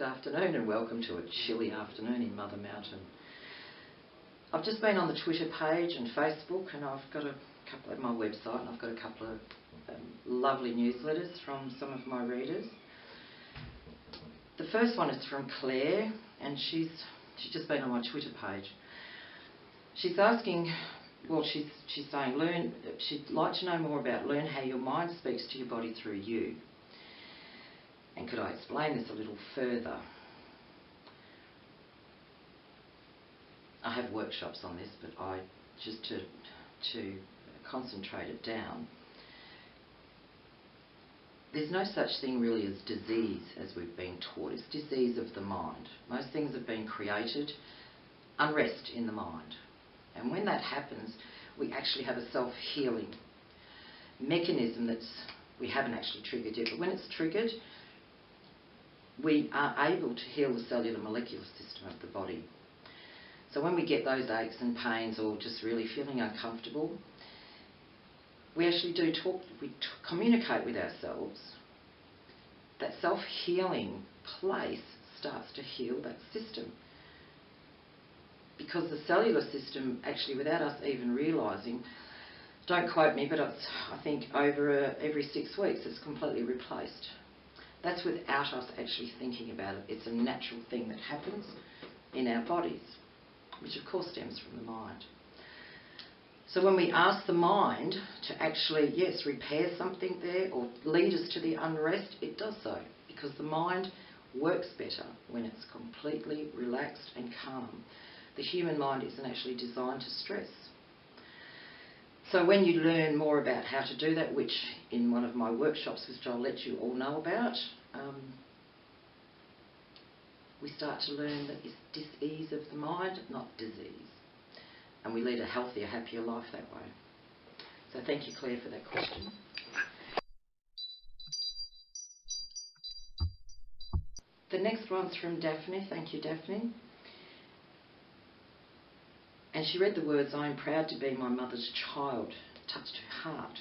afternoon and welcome to a chilly afternoon in Mother Mountain. I've just been on the Twitter page and Facebook, and I've got a couple of my website, and I've got a couple of lovely newsletters from some of my readers. The first one is from Claire, and she's just been on my Twitter page. She's asking, well, she's saying she'd like to know more about learn how your mind speaks to your body through you. And could I explain this a little further? I have workshops on this, but just to concentrate it down. There's no such thing really as disease as we've been taught. It's disease of the mind. Most things have been created, unrest in the mind. And when that happens, we actually have a self-healing mechanism we haven't actually triggered yet, but when it's triggered, we are able to heal the cellular molecular system of the body. So when we get those aches and pains or just really feeling uncomfortable, we actually do communicate with ourselves. That self-healing place starts to heal that system. Because the cellular system, actually without us even realising, don't quote me, but I think over every 6 weeks it's completely replaced. That's without us actually thinking about it. It's a natural thing that happens in our bodies, which of course stems from the mind. So when we ask the mind to actually, yes, repair something there or lead us to the unrest, it does so, because the mind works better when it's completely relaxed and calm. The human mind isn't actually designed to stress. So when you learn more about how to do that, which in one of my workshops, which I'll let you all know about, we start to learn that it's dis-ease of the mind, not disease. And we lead a healthier, happier life that way. So thank you, Claire, for that question. The next one's from Daphne. Thank you, Daphne. And she read the words, "I am proud to be my mother's child," touched her heart.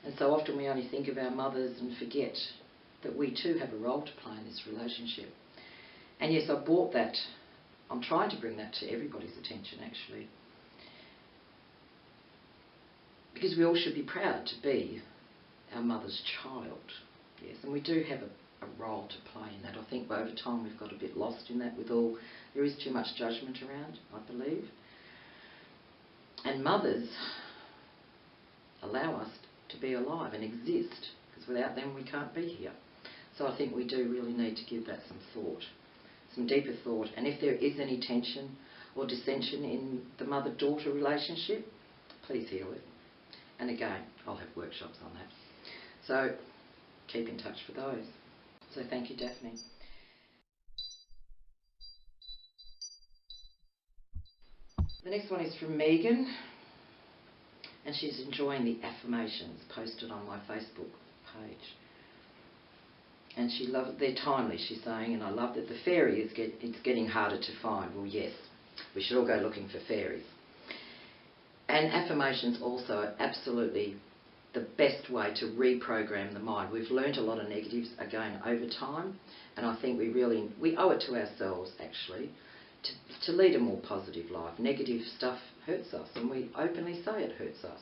And so often we only think of our mothers and forget that we too have a role to play in this relationship. And yes, I brought that, I'm trying to bring that to everybody's attention actually. Because we all should be proud to be our mother's child. Yes, and we do have a role to play in that. I think over time we've got a bit lost in that there is too much judgment around, I believe. And mothers allow us to be alive and exist, because without them we can't be here. So I think we do really need to give that some thought, some deeper thought. And if there is any tension or dissension in the mother-daughter relationship, please heal it. And again, I'll have workshops on that. So keep in touch for those. So thank you, Daphne. The next one is from Megan, and she's enjoying the affirmations posted on my Facebook page. And she loves, they're timely, she's saying, and I love that the fairy it's getting harder to find. Well, yes, we should all go looking for fairies. And affirmations also are absolutely the best way to reprogram the mind. We've learnt a lot of negatives again over time, and I think we owe it to ourselves actually to lead a more positive life. Negative stuff hurts us, and we openly say it hurts us.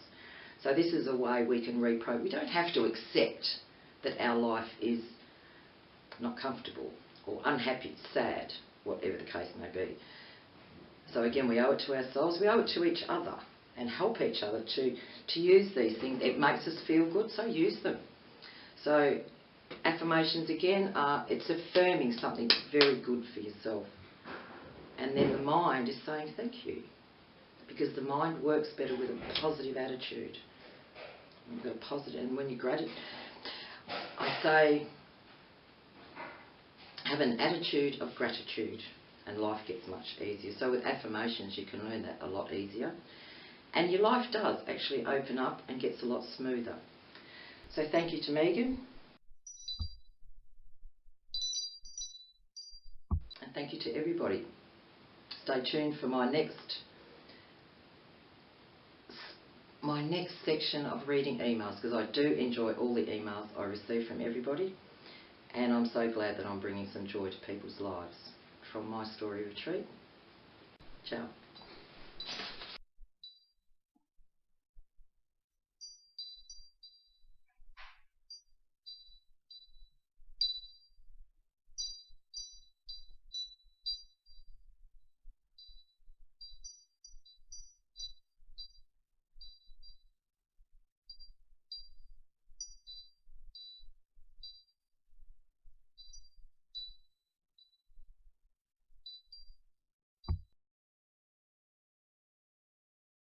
So this is a way we can reprogram. We don't have to accept that our life is not comfortable or unhappy, sad, whatever the case may be. So again, we owe it to ourselves, we owe it to each other, and help each other to use these things. It makes us feel good, so use them. So affirmations again it's affirming something very good for yourself. And then the mind is saying thank you, because the mind works better with a positive attitude. You've got a positive, and when you're grateful, I say have an attitude of gratitude, and life gets much easier. So with affirmations, you can learn that a lot easier, and your life does actually open up and gets a lot smoother. So thank you to Megan, and thank you to everybody. Stay tuned for my next section of reading emails, because I do enjoy all the emails I receive from everybody, And I'm so glad that I'm bringing some joy to people's lives from my story retreat. Ciao.